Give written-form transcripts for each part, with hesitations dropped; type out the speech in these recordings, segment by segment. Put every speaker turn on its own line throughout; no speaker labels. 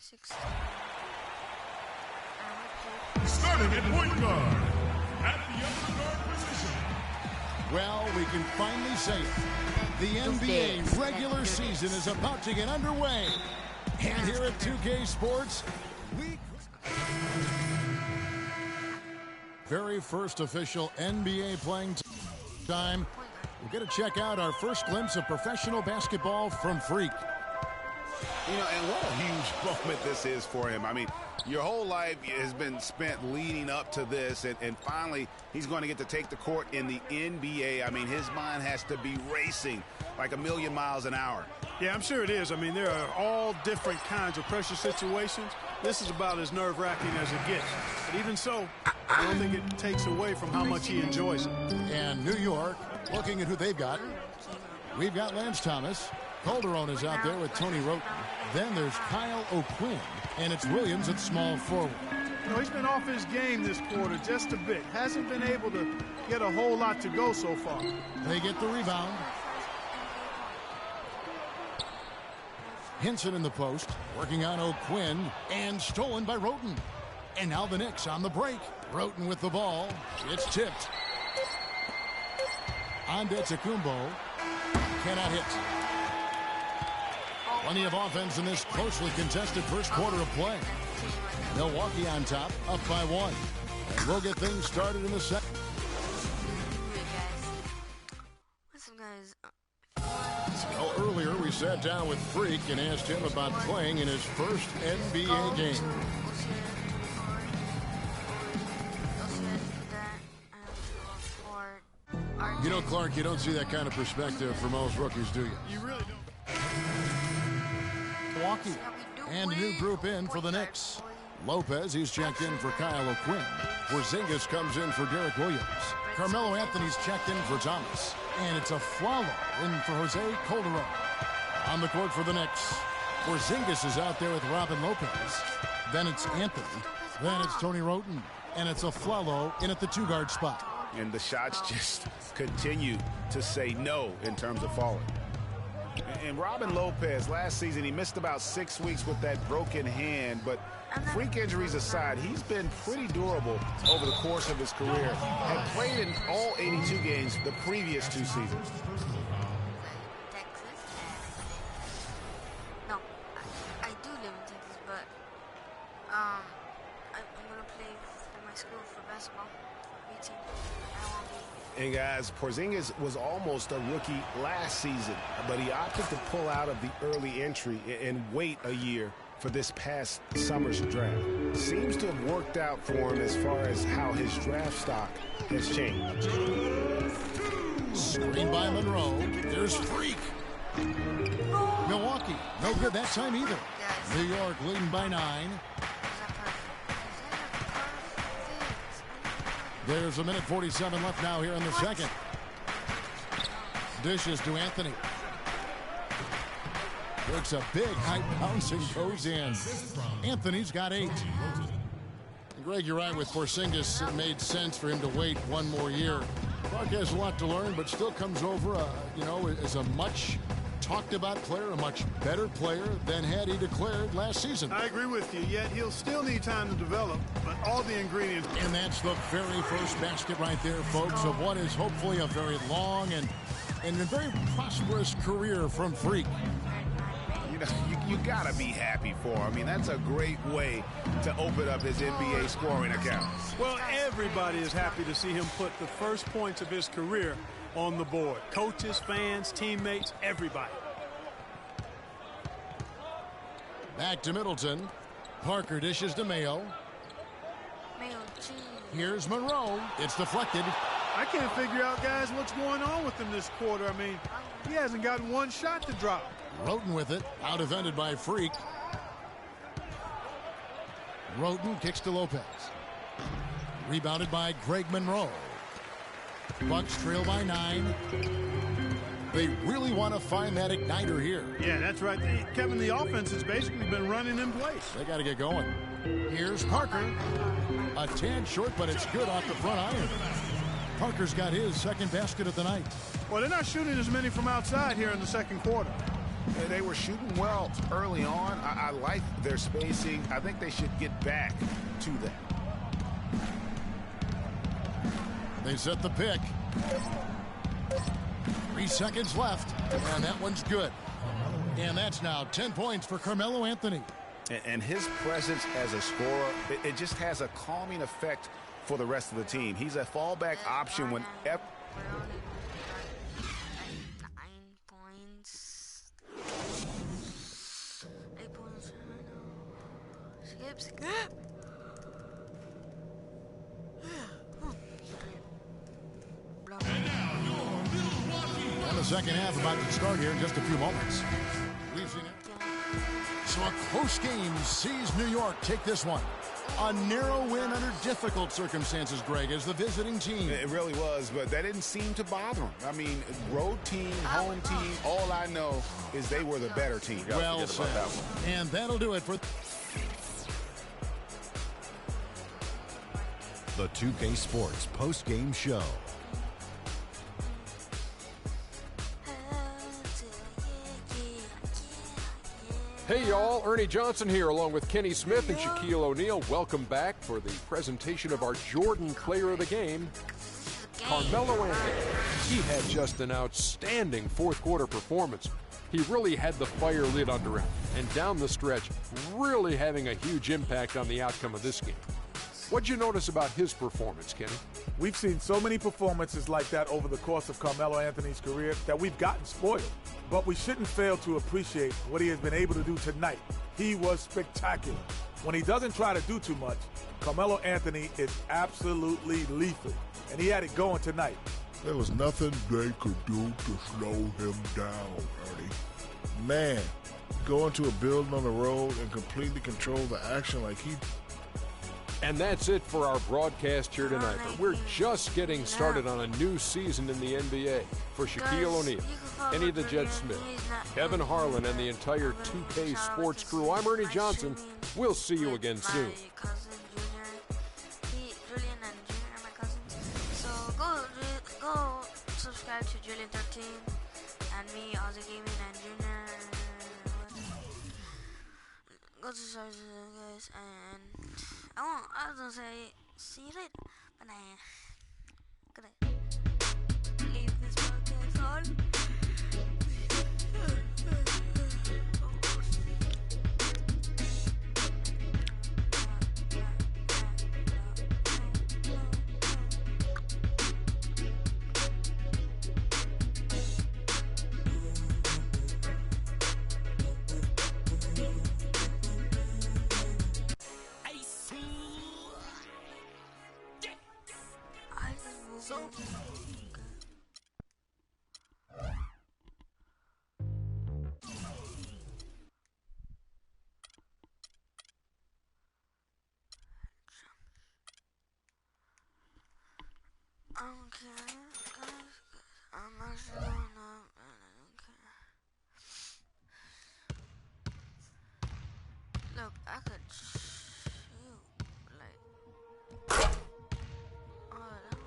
16.
Starting at point guard, at the upper guard position.
Well, we can finally say it. The NBA regular season is about to get underway. And here at 2K Sports, very first official NBA playing time. We're going to check out our first glimpse of professional basketball from Freak.
You know, and what a huge moment this is for him. I mean, your whole life has been spent leading up to this, and finally he's going to get to take the court in the NBA. I mean, his mind has to be racing like a million miles an hour.
Yeah, I'm sure it is. I mean, there are all different kinds of pressure situations. This is about as nerve-wracking as it gets. But even so, I don't think it takes away from how much he enjoys it.
And New York, looking at who they've got. We've got Lance Thomas. Calderon is out there with Tony Roten. Then there's Kyle O'Quinn, and it's Williams at small forward.
You know, he's been off his game this quarter just a bit. Hasn't been able to get a whole lot to go so far.
They get the rebound. Hinson in the post, working on O'Quinn, and stolen by Roten. And now the Knicks on the break. Roten with the ball. It's tipped. Antetokounmpo cannot hit. Plenty of offense in this closely contested first quarter of play. Milwaukee on top, up by 1. And we'll get things started in the second.
Listen, guys.
Well, earlier we sat down with Freak and asked him about playing in his first NBA game. You know, Clark, you don't see that kind of perspective for most rookies, do you?
You really don't.
Milwaukee. And a new group in for the Knicks. Lopez, he's checked in for Kyle O'Quinn. Porzingis comes in for Derek Williams. Carmelo Anthony's checked in for Thomas. And it's a Flalo in for Jose Calderon. On the court for the Knicks. Porzingis is out there with Robin Lopez. Then it's Anthony. Then it's Tony Roten. And it's a Flalo in at the 2-guard spot.
And the shots just continue to say no in terms of falling. And Robin Lopez, last season, he missed about 6 weeks with that broken hand. But freak injuries aside, he's been pretty durable over the course of his career. Had played in all 82 games the previous 2 seasons.
No, I do live in Texas, but I'm gonna play for my school for basketball, for team.
And guys, Porzingis was almost a rookie last season, but he opted to pull out of the early entry and wait a year for this past summer's draft. Seems to have worked out for him as far as how his draft stock has changed.
Screen by Monroe. There's Freak. Milwaukee, no good that time either. New York leading by 9. There's a minute 47 left now here in the second. Dishes to Anthony. Looks a big high bounce and goes in. Anthony's got 8. Greg, you're right with Porzingis. It made sense for him to wait one more year. Clark has a lot to learn, but still comes over, as a much talked about player, a much better player than had he declared last season.
I agree with you, yet he'll still need time to develop, but all the ingredients.
And that's the very first basket right there, folks, of what is hopefully a very long and a very prosperous career from Freak.
You know, you got to be happy for him. I mean, that's a great way to open up his NBA scoring account.
Well, everybody is happy to see him put the first points of his career on the board. Coaches, fans, teammates, everybody.
Back to Middleton. Parker dishes to Mayo. Here's Monroe. It's deflected.
I can't figure out, guys, what's going on with him this quarter. I mean, he hasn't gotten one shot to drop.
Roten with it. Out defended by Freak. Roten kicks to Lopez. Rebounded by Greg Monroe. Bucks trail by 9. They really want to find that igniter here.
Yeah, that's right. Kevin, the offense has basically been running in place.
They got to get going. Here's Parker. A tad short, but it's good off the front iron. Parker's got his second basket of the night.
Well, they're not shooting as many from outside here in the second quarter.
They were shooting well early on. I like their spacing. I think they should get back to that.
They set the pick. 3 seconds left, and that one's good. And that's now 10 points for Carmelo Anthony.
And his presence as a scorer, it just has a calming effect for the rest of the team. He's a fallback option when...
We're only like 9 points. 8 points. Skip.
And the second half about to start here in just a few moments. We've seen it. So a close game sees New York take this one. A narrow win under difficult circumstances, Greg, as the visiting team.
It really was, but that didn't seem to bother him. I mean, road team, home team, all I know is they were the better team.
Well said. And that'll do it for
the 2K Sports post-game show.
Hey y'all, Ernie Johnson here along with Kenny Smith and Shaquille O'Neal. Welcome back for the presentation of our Jordan Player of the Game, Carmelo Anthony. He had just an outstanding fourth quarter performance. He really had the fire lit under him, and down the stretch, really having a huge impact on the outcome of this game. What'd you notice about his performance, Kenny?
We've seen so many performances like that over the course of Carmelo Anthony's career that we've gotten spoiled. But we shouldn't fail to appreciate what he has been able to do tonight. He was spectacular. When he doesn't try to do too much, Carmelo Anthony is absolutely lethal. And he had it going tonight.
There was nothing they could do to slow him down, Ernie. Man, go into a building on the road and completely control the action like he...
And that's it for our broadcast here tonight. But we're just getting started on a new season in the NBA. For Shaquille O'Neal, Kenny the Jet Smith, Kevin Harlan, and the entire 2K Sports crew, I'm Ernie Johnson. We'll see you again soon.
Julian and Junior are my cousins. So go subscribe to Julian13 and me, Ozzy Gaming, and Junior. Go subscribe to them, guys, and I was gonna say see you later, but good night. Leave this podcast on. I don't care, guys. I'm actually going up and I don't care. Look, I could shoot, like, oh, that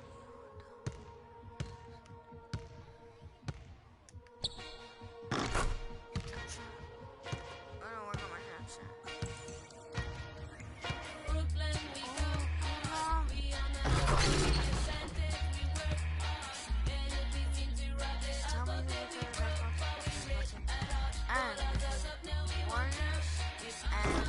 I'm gonna work on my shot. And Warriors and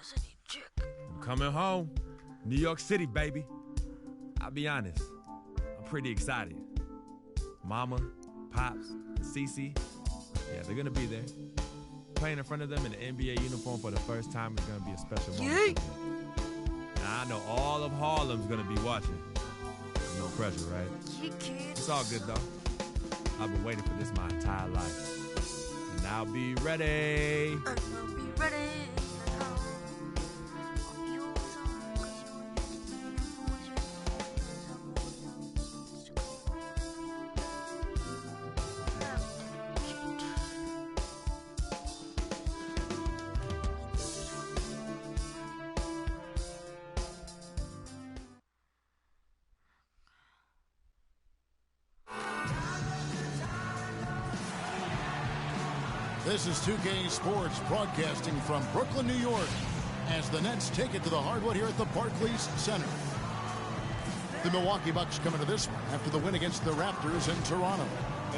I'm coming home. New York City, baby. I'll be honest, I'm pretty excited. Mama, Pops, Cece, yeah, they're going to be there. Playing in front of them in the NBA uniform for the first time is going to be a special moment. Now, I know all of Harlem's going to be watching. No pressure, right? It's all good, though. I've been waiting for this my entire life. And I'll be ready.
I'll be ready.
This is 2K Sports broadcasting from Brooklyn, New York, as the Nets take it to the hardwood here at the Barclays Center. The Milwaukee Bucks coming to this one after the win against the Raptors in Toronto.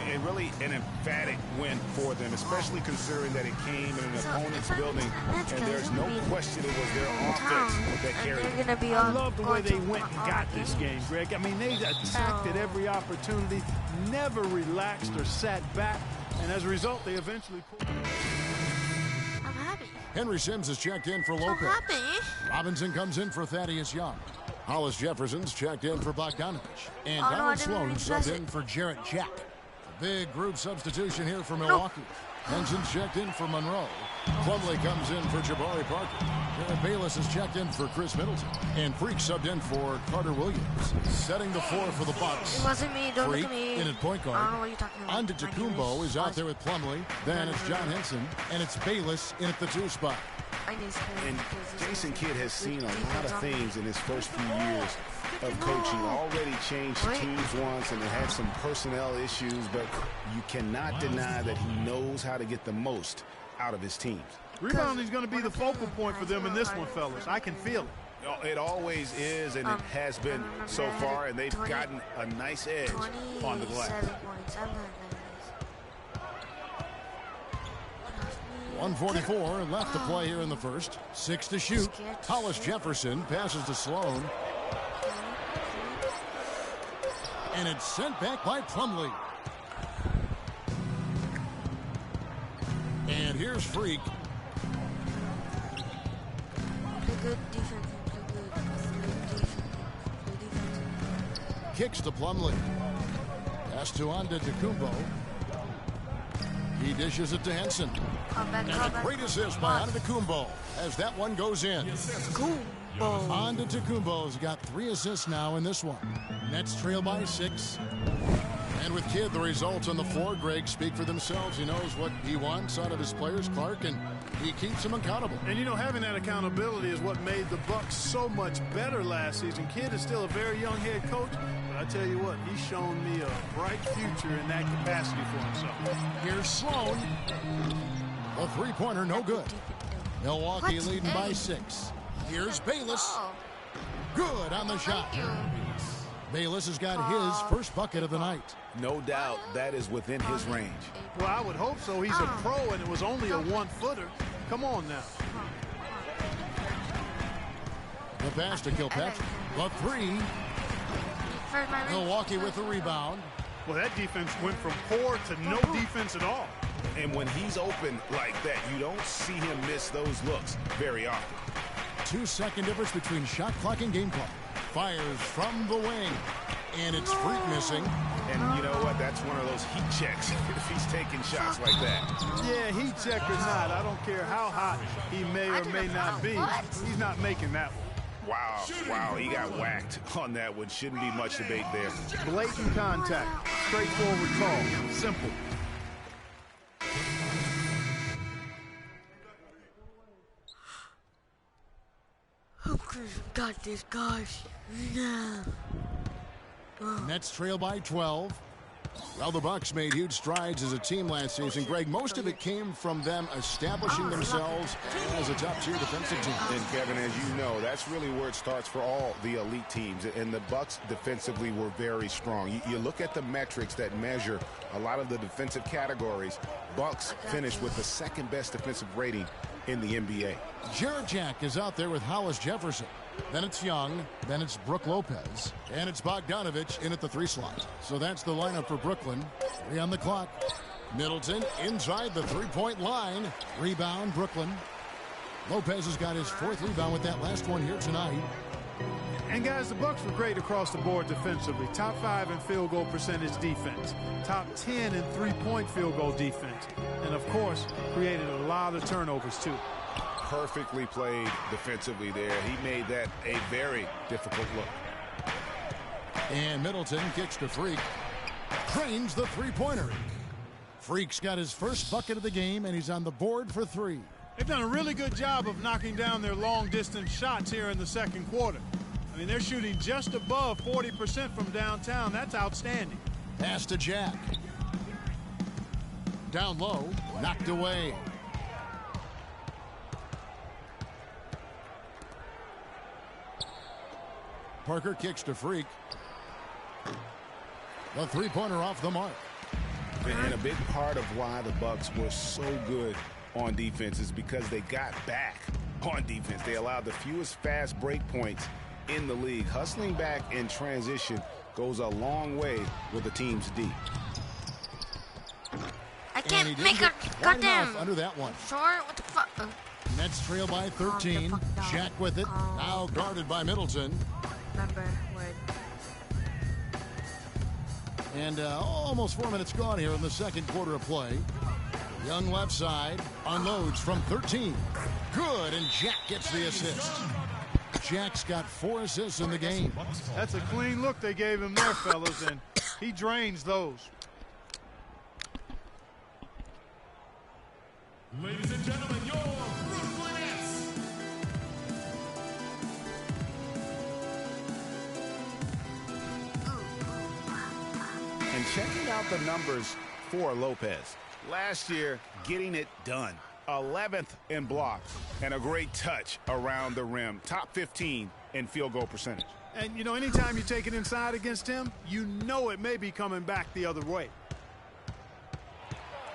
And really an emphatic win for them, especially considering that it came in an opponent's building, and there's no question it was their offense that carried it.
I love the way they went and got this game, Greg. I mean, they attacked at every opportunity, never relaxed or sat back, and as a result, they eventually pulled.
I'm happy.
Henry Sims is checked in for
So
Lopez.
happy.
Robinson comes in for Thaddeus Young. Hollis Jefferson's checked in for Bogdanovich. And
Oh, no, I
Donald
didn't
Sloan
even
subbed
press
in
it.
for Jarrett Jack. Big group substitution here for Milwaukee. Henson's checked in for Monroe. Plumlee comes in for Jabari Parker. Aaron Bayless is checked in for Chris Middleton. And Freak subbed in for Carter Williams. Setting the floor for the Bucks.
It wasn't me. Don't
Freak
look at me.
in at point
I don't
guard.
know what you're talking about.
Antetokounmpo is out there with Plumlee. Then it's John Henson. And it's Bayless in at the 2 spot.
And Jason Kidd has seen a lot of things in his first few years of coaching. Already changed teams once and they had some personnel issues, but you cannot deny that he knows how to get the most out of his teams.
Rebounding is going to be the focal point for them in this one, fellas. I can feel it.
It always is, and it has been so far, and they've gotten a nice edge on the glass.
1:44 left to play here in the first. 6 to shoot. Hollis Jefferson passes to Sloan. And it's sent back by Plumlee. And here's Freak.
Good defense. Good defense.
Kicks to Plumlee. Pass to Antetokounmpo. He dishes it to Henson. And a great assist by Antetokounmpo as that one goes in. Antetokounmpo's got 3 assists now in this one. Nets trail by 6. And with Kidd, the results on the floor, Greg, speak for themselves. He knows what he wants out of his players, Clark, and he keeps them accountable.
And, you know, having that accountability is what made the Bucks so much better last season. Kidd is still a very young head coach, but I tell you what, he's shown me a bright future in that capacity for himself.
Here's Sloan. A three-pointer, no good. Milwaukee leading by 6. Here's Bayless. Good on the shot. Bayless has got his first bucket of the night.
No doubt that is within his range.
Well, I would hope so. He's a pro, and it was only a 1-footer. Come on now.
The pass to Kilpatrick. The 3. Milwaukee with the rebound.
Well, that defense went from poor to no defense at all.
And when he's open like that, you don't see him miss those looks very often.
2-second difference between shot clock and game clock. Fires from the wing. And it's Freak missing.
And you know what? That's one of those heat checks if he's taking shots like that.
Yeah, heat check or not, I don't care how hot he may or may not be. He's not making that one.
Wow, he got whacked on that one. Shouldn't be much debate there.
Blatant contact. Straightforward call. Simple.
Got this, guys. No.
Nets trail by 12. Well, the Bucks made huge strides as a team last season. Greg, most of it came from them establishing themselves as a top-tier defensive team.
And Kevin, as you know, that's really where it starts for all the elite teams. And the Bucks defensively were very strong. You look at the metrics that measure a lot of the defensive categories. Bucks finished with the second-best defensive rating in the NBA.
Jarrett Jack is out there with Hollis Jefferson. Then it's Young. Then it's Brook Lopez. And it's Bogdanovich in at the 3 slot. So that's the lineup for Brooklyn. 3 on the clock. Middleton inside the 3-point line. Rebound, Brooklyn. Lopez has got his 4th rebound with that last one here tonight.
And guys, the Bucks were great across the board defensively. Top 5 in field goal percentage defense. Top 10 in 3-point field goal defense. And of course, created a lot of turnovers too.
Perfectly played defensively there. He made that a very difficult look.
And Middleton kicks to Freak. Trains the 3-pointer. Freak's got his first bucket of the game, and he's on the board for 3.
They've done a really good job of knocking down their long-distance shots here in the second quarter. I mean, they're shooting just above 40% from downtown. That's outstanding.
Pass to Jack. Down low, knocked away. Parker kicks to Freak. The 3-pointer off the mark.
And a big part of why the Bucks were so good on defense is because they got back on defense. They allowed the fewest fast break points in the league. Hustling back in transition goes a long way with the team's D.
I can't make a goddamn
under that one.
Short, what the fuck?
Nets trail by 13. Jack with it. Now guarded by Middleton.
Remember word.
And almost 4 minutes gone here in the second quarter of play. Young left side unloads from 13. Good, and Jack gets the assist. Jack's got 4 assists in the game.
That's a clean look they gave him there, fellas, and he drains those.
Ladies and gentlemen, your Brooklyn Nets.
And checking out the numbers for Lopez. Last year, getting it done. 11th in blocks and a great touch around the rim. Top 15 in field goal percentage.
And, you know, anytime you take it inside against him, you know it may be coming back the other way.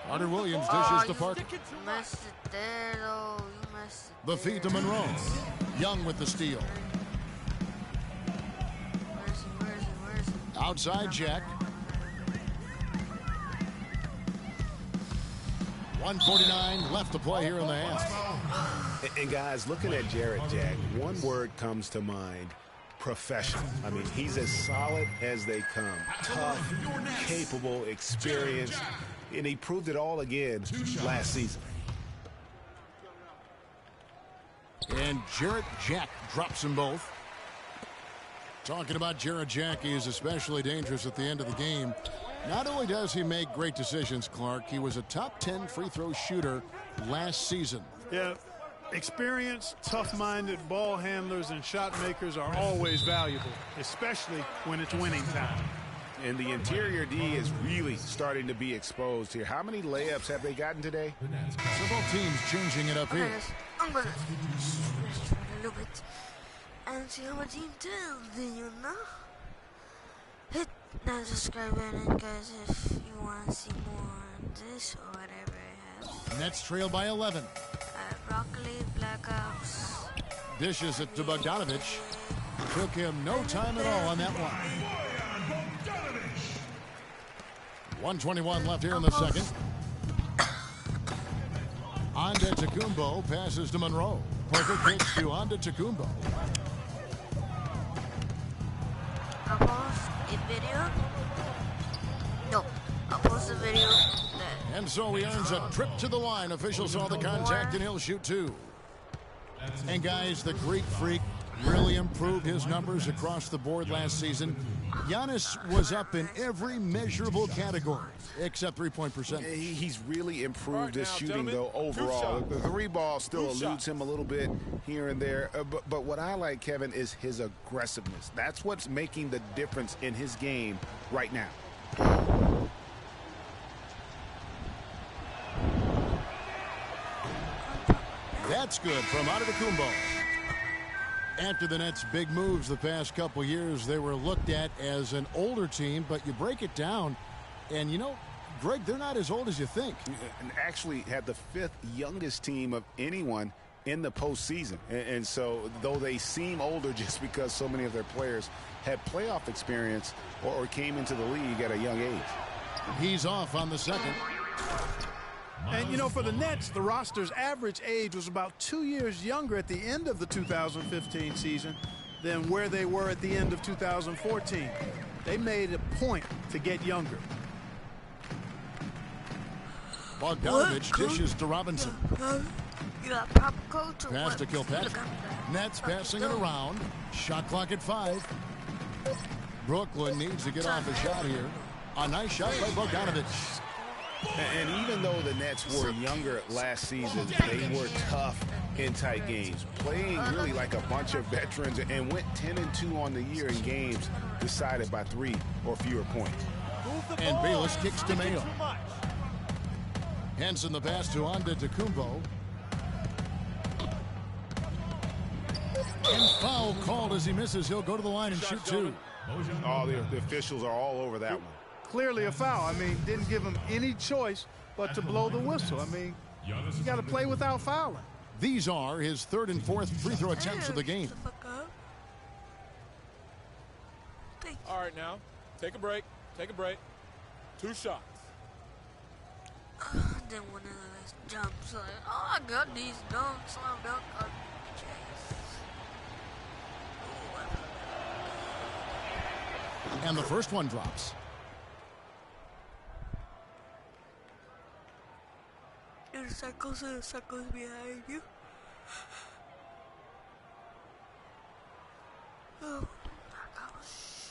Carter Williams dishes to Parker.
You messed it there, though. You messed it
The feed to Monroe. Young with the steal.
Where's he?
Outside Jack. 1:49 left to play here in the half.
And guys, looking at Jarrett Jack, one word comes to mind: professional. I mean, he's as solid as they come. Tough, capable, experienced, and he proved it all again last season.
And Jarrett Jack drops them both. Talking about Jarrett Jack, he is especially dangerous at the end of the game. Not only does he make great decisions, Clark, he was a top 10 free throw shooter last season.
Yeah, experience, tough-minded ball handlers and shot makers are always valuable, especially when it's winning time.
And the interior D is really starting to be exposed here. How many layups have they gotten today?
So both teams changing it up here.
I'm gonna stretch a little bit and see how my team does, you know? Hit that subscribe button, guys, if you want to see more on this or whatever I have.
Nets trail by 11.
Broccoli, Black Ops.
Dishes it to Bogdanovich. Took him no time at all on that one. 1:21 left here in the second. Antetokounmpo passes to Monroe. Parker kicks to Antetokounmpo.
I'll post a video. No, I'll post a video.
And so he earns a trip to the line. Officials saw the contact and he'll shoot 2. And guys, the Greek Freak really improved his numbers across the board last season. Giannis was up in every measurable category except 3-point percentage.
He's really improved his shooting, though, overall. The 3-ball still eludes him a little bit here and there. But what I like, Kevin, is his aggressiveness. That's what's making the difference in his game right now.
That's good from Antetokounmpo. After the Nets' big moves the past couple years, they were looked at as an older team, but you break it down, and you know, Greg, they're not as old as you think.
And actually had the 5th youngest team of anyone in the postseason. And so though they seem older just because so many of their players had playoff experience or came into the league at a young age.
He's off on the second.
And, you know, for the Nets, the roster's average age was about 2 years younger at the end of the 2015 season than where they were at the end of 2014. They made a point to get younger.
Bogdanovich dishes to Robinson.
You got proper coach or
Pass
what?
to Kilpatrick. Nets passing it around. Shot clock at 5. Brooklyn needs to get off a shot here. A nice shot by Bogdanovich.
And even though the Nets were younger last season, they were tough in tight games, playing really like a bunch of veterans, and went 10-2 on the year in games decided by 3 or fewer points.
And Bayless kicks to Mayo. Henson the pass to Antetokounmpo. And foul called as he misses. He'll go to the line and shoot 2.
Oh, the officials are all over that one.
Clearly a foul. I mean, didn't give him any choice but to blow the whistle. I mean, you got to play without fouling.
These are his 3rd and 4th free throw attempts of the game.
All right, now, take a break. Take a break. 2 shots.
Then one of those jumps like, oh, I got these dunks, slam dunk.
And the first one drops.
There's circles and circles behind you. Oh, gosh.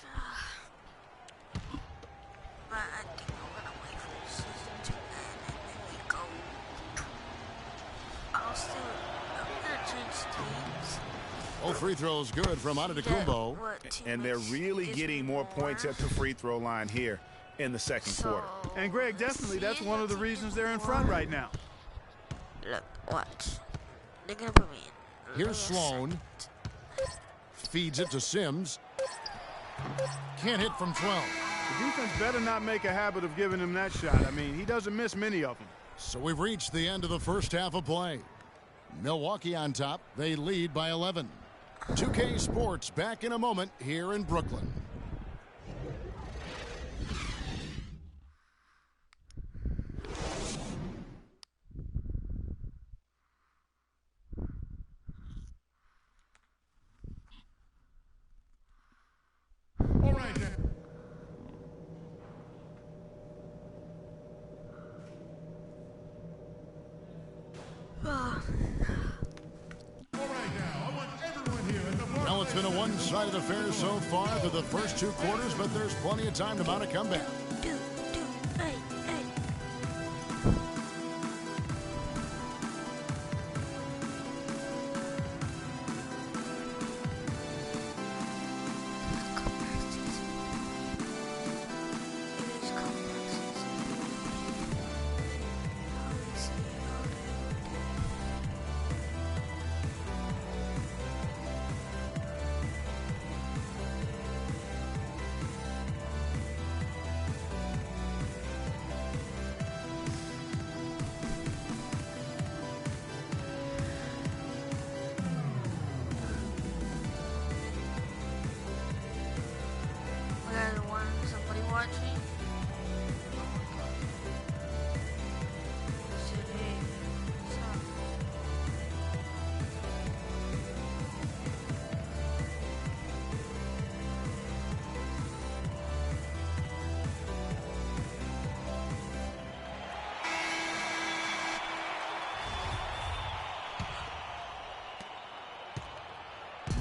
But I think I'm gonna wait for the season to end and then we go. I'm gonna change teams.
Oh, free throws good from Antetokounmpo.
And they're really getting more points at the free throw line here in the second quarter.
And Greg, definitely that's one of the reasons they're in front right now.
Look, watch. They're gonna put me in.
Here's Sloan. Feeds it to Sims. Can't hit from 12.
The defense better not make a habit of giving him that shot. I mean, he doesn't miss many of them.
So we've reached the end of the first half of play. Milwaukee on top. They lead by 11. 2K Sports back in a moment here in Brooklyn.
All right, then.
Well, it's been a one-sided affair so far through the first 2 quarters, but there's plenty of time to mount a comeback.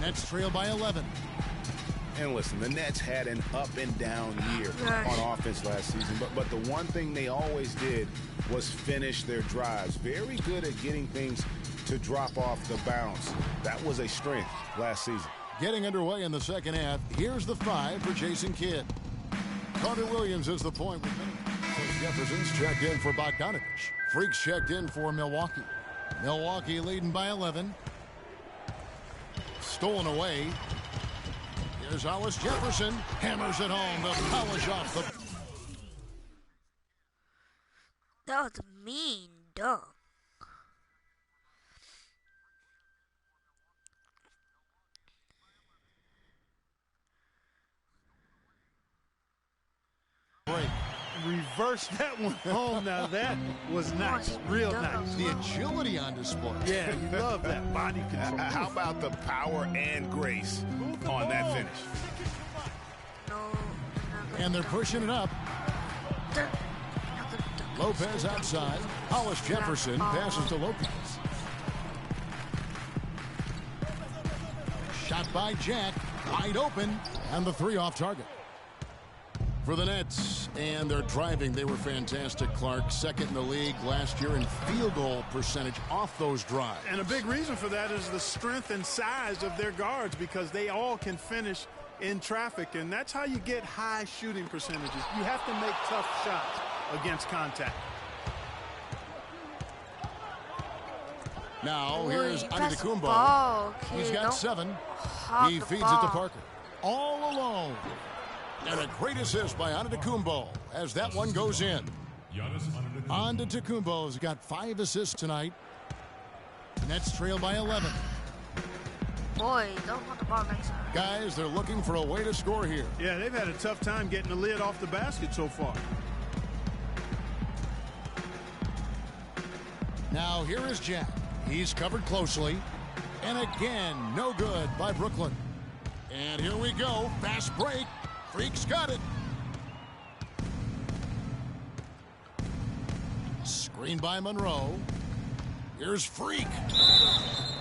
Nets trail by 11.
And listen, the Nets had an up and down year on offense last season, but the one thing they always did was finish their drives. Very good at getting things to drop off the bounce. That was a strength last season.
Getting underway in the second half. Here's the 5 for Jason Kidd. Carter Williams is the point. Jefferson's checked in for Bogdanovich. Freaks checked in for Milwaukee. Milwaukee leading by 11. Stolen away. Here's Hollis Jefferson. Hammers it home to polish off the...
That was a mean dunk.
Reverse that one home. Now that was nice, real nice.
The agility on display.
Yeah, you love that body control.
How about the power and grace on that finish?
And they're pushing it up. Lopez outside. Hollis Jefferson passes to Lopez. Shot by Jack, wide open, and the three off target. For the Nets, and they're driving. They were fantastic, Clark. Second in the league last year in field goal percentage off those drives.
And a big reason for that is the strength and size of their guards, because they all can finish in traffic, and that's how you get high shooting percentages. You have to make tough shots against contact.
Now, here's Antetokounmpo. He's got 7. He feeds it to Parker. All alone. And a great assist by Antetokounmpo as that one goes in. Antetokounmpo's got 5 assists tonight. Nets trail by 11.
Boy, don't want the ball next time.
Guys, they're looking for a way to score here.
Yeah, they've had a tough time getting the lid off the basket so far.
Now, here is Jack. He's covered closely. And again, no good by Brooklyn. And here we go. Fast break. Freak's got it. Screen by Monroe. Here's Freak.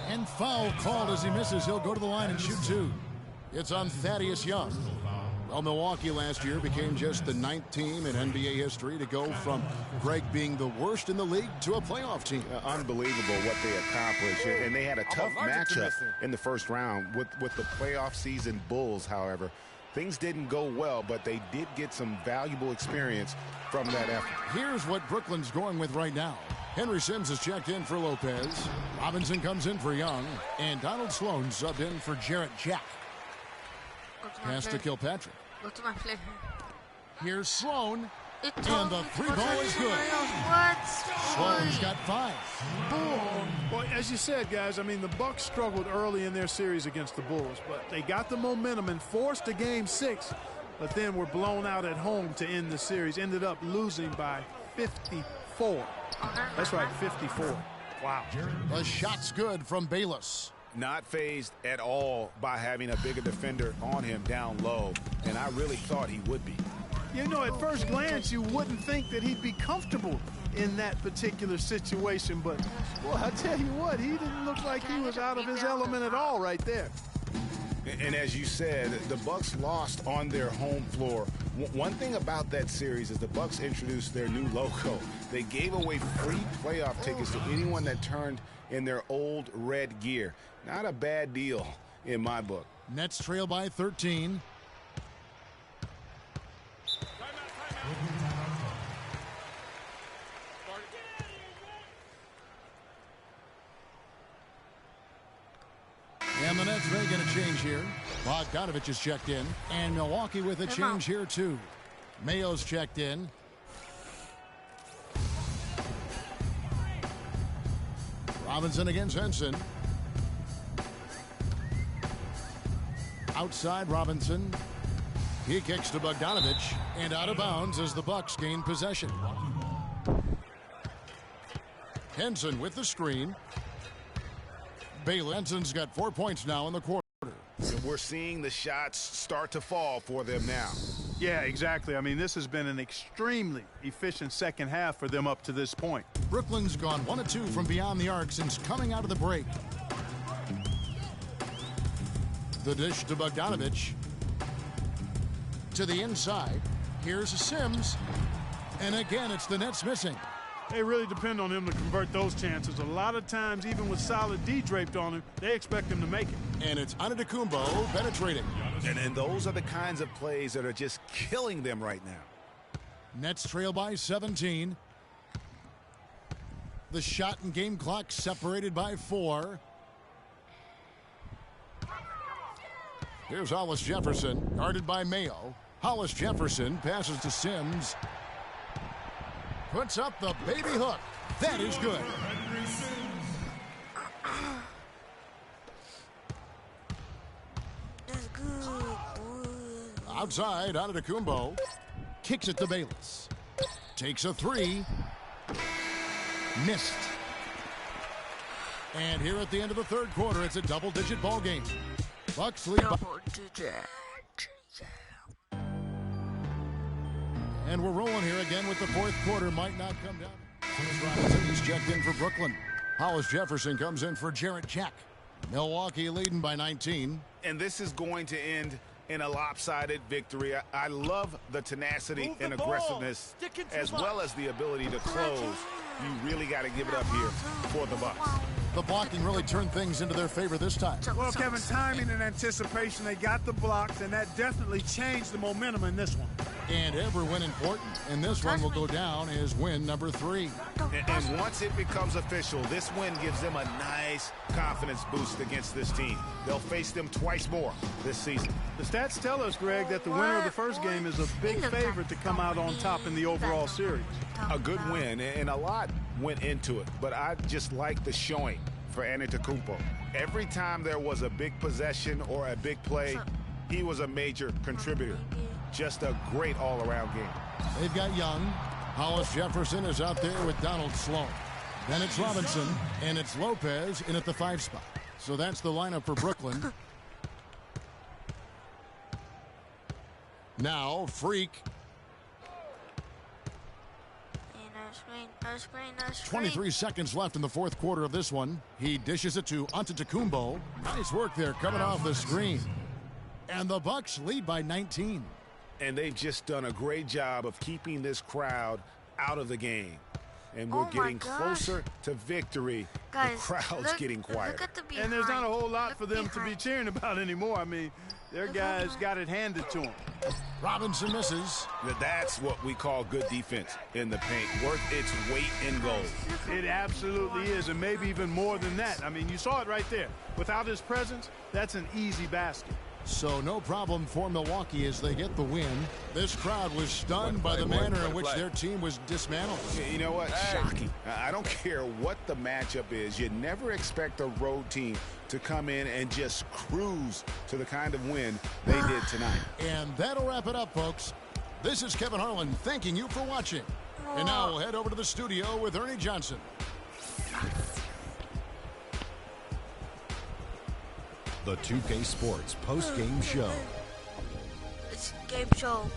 And foul called as he misses. He'll go to the line and shoot 2. It's on Thaddeus Young. Well, Milwaukee last year became just the 9th team in NBA history to go from Greg being the worst in the league to a playoff team.
Unbelievable what they accomplished. And they had a tough matchup in the first round with the playoff season Bulls, however. Things didn't go well, but they did get some valuable experience from that effort.
Here's what Brooklyn's going with right now. Henry Sims is checked in for Lopez. Robinson comes in for Young. And Donald Sloan subbed in for Jarrett Jack. Pass to Kilpatrick.
Go to my play.
Here's Sloan.
And
the 3-ball is good. Sloan's got 5.
Boom. Well, as you said, guys, I mean, the Bucks struggled early in their series against the Bulls, but they got the momentum and forced a game 6, but then were blown out at home to end the series. Ended up losing by 54. That's right, 54. Wow.
The shot's good from Bayless.
Not fazed at all by having a bigger defender on him down low, and I really thought he would be.
You know, at first glance, you wouldn't think that he'd be comfortable in that particular situation, but, well, I tell you what, he didn't look like he was out of his element at all right there.
And as you said, the Bucks lost on their home floor. One thing about that series is the Bucks introduced their new logo. They gave away free playoff tickets to anyone that turned in their old red gear. Not a bad deal in my book.
Nets trail by 13. And the Nets making a change here. Bogdanovich is checked in. And Milwaukee with a change here, too. Mayo's checked in. Robinson against Henson. Outside Robinson. He kicks to Bogdanovich. And out of bounds as the Bucks gain possession. Henson with the screen. Baylor. Henson's got 4 points now in the quarter.
And we're seeing the shots start to fall for them now.
Yeah, exactly. I mean, this has been an extremely efficient second half for them up to this point.
Brooklyn's gone 1 of 2 from beyond the arc since coming out of the break. The dish to Bogdanovich. To the inside. Here's Sims. And again, it's the Nets missing.
They really depend on him to convert those chances. A lot of times, even with solid D draped on him, they expect him to make it.
And it's Antetokounmpo penetrating.
And those are the kinds of plays that are just killing them right now.
Nets trail by 17. The shot and game clock separated by 4. Here's Hollis Jefferson, guarded by Mayo. Hollis Jefferson passes to Sims. Puts up the baby hook. That is good.
That's good.
Outside, Antetokounmpo. Kicks it to Bayless. Takes a three. Missed. And here at the end of the third quarter, it's a double-digit ball game. Bucks lead by... And we're rolling here again with the fourth quarter. Might not come down. Robinson, he's checked in for Brooklyn. Hollis Jefferson comes in for Jarrett Jack. Milwaukee leading by 19.
And this is going to end in a lopsided victory. I love the tenacity and aggressiveness as well as the ability to close. You really got to give it up here for the Bucks.
The blocking really turned things into their favor this time.
Well, Kevin, timing and anticipation, they got the blocks, and that definitely changed the momentum in this one.
And every win important. And this one will go down as win number 3.
And once it becomes official, this win gives them a nice confidence boost against this team. They'll face them twice more this season.
The stats tell us, Greg, that the winner of the first game is a big favorite to come out on top in the overall series.
A good win, and a lot went into it, but I just like the showing for Antetokounmpo. Every time there was a big possession or a big play, he was a major contributor. Just a great all-around game.
They've got Young. Hollis Jefferson is out there with Donald Sloan. Then it's Robinson, and it's Lopez in at the 5 spot. So that's the lineup for Brooklyn. Now, Freak. 23 seconds left in the fourth quarter of this one. He dishes it to Antetokounmpo. Nice work there coming off the screen. And the Bucks lead by 19.
And they've just done a great job of keeping this crowd out of the game. And we're getting closer to victory. Guys, the crowd's getting quieter.
And there's not a whole lot for them to be cheering about anymore. I mean, their guys got it handed to them.
Robinson misses.
That's what we call good defense in the paint. Worth its weight in gold.
It absolutely is, and maybe even more than that. I mean, you saw it right there. Without his presence, that's an easy basket.
So no problem for Milwaukee as they get the win. This crowd was stunned by the manner in which their team was dismantled.
You know what? Shocking. I don't care what the matchup is. You never expect a road team to come in and just cruise to the kind of win they did tonight.
And that'll wrap it up, folks. This is Kevin Harlan thanking you for watching. And now we'll head over to the studio with Ernie Johnson.
The 2K Sports post-game show.
It's a game show.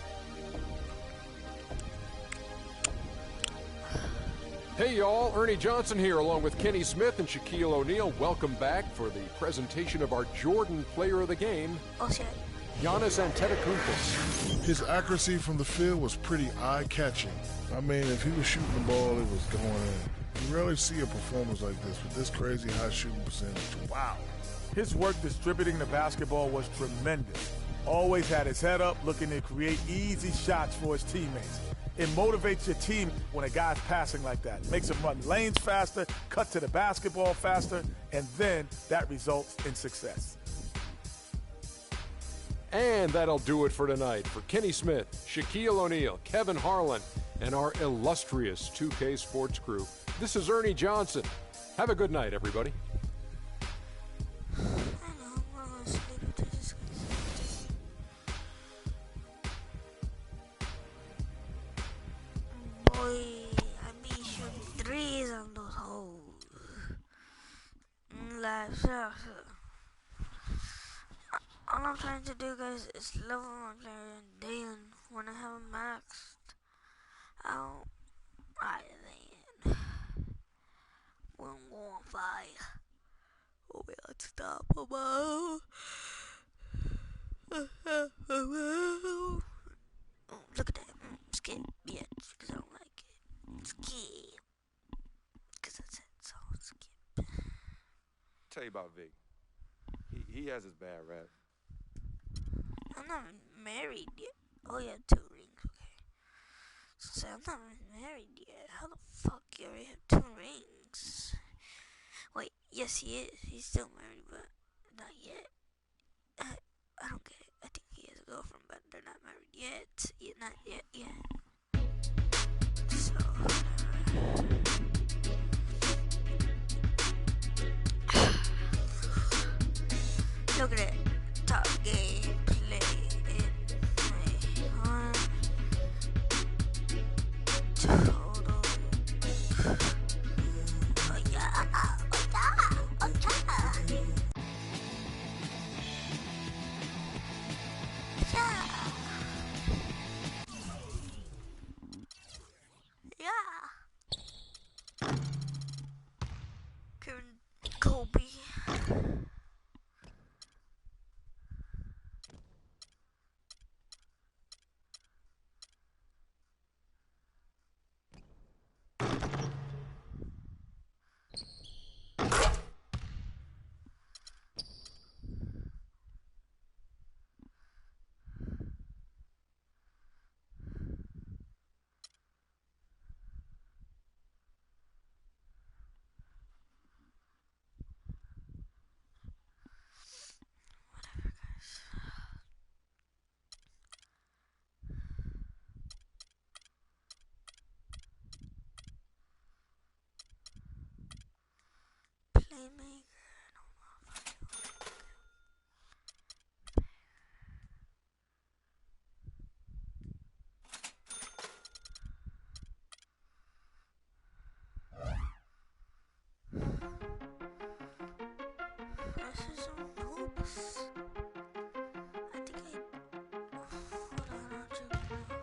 Hey y'all, Ernie Johnson here along with Kenny Smith and Shaquille O'Neal. Welcome back for the presentation of our Jordan Player of the Game, Giannis Antetokounmpo.
His accuracy from the field was pretty eye-catching. I mean, if he was shooting the ball, it was going in. You rarely see a performance like this with this crazy high shooting percentage. Wow.
His work distributing the basketball was tremendous. Always had his head up, looking to create easy shots for his teammates. It motivates your team when a guy's passing like that. Makes them run lanes faster, cut to the basketball faster, and then that results in success.
And that'll do it for tonight. For Kenny Smith, Shaquille O'Neal, Kevin Harlan, and our illustrious 2K Sports crew, this is Ernie Johnson. Have a good night, everybody.
I be shooting threes on those holes. All I'm trying to do, guys, is level my player, and then when I have him maxed out, then we'll go on fire. We'll be unstoppable. Look at that. Skip. Yeah, because I don't like it. Skip. Because I said so. Skip.
Tell you about Vic. He has his bad rap.
I'm not married yet. Oh, yeah, 2 rings. Okay. So I'm not married yet. How the fuck you already have 2 rings? Wait, yes, he is. He's still married, but not yet. I don't get it. I think he has a girlfriend, but they're not married yet. Yeah, not yet. So. me. This is some hoops. I think hold on, I'll check it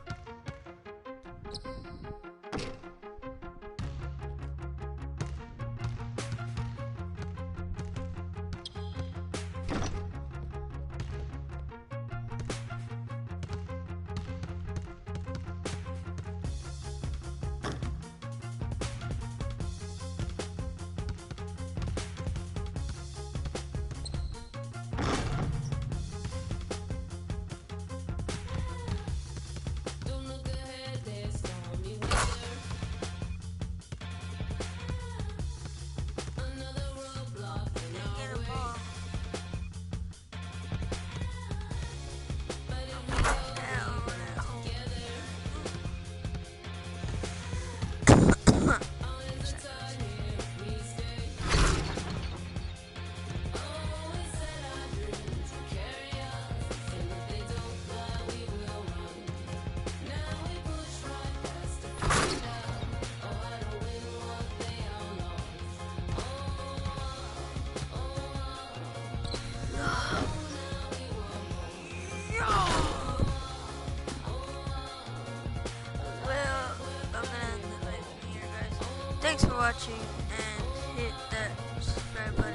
Thanks for watching and hit that subscribe button.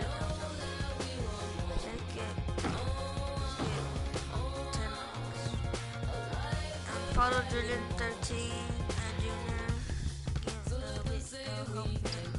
Let's get 10 likes. And follow Jordan13 and Junior. Again, that'll help me.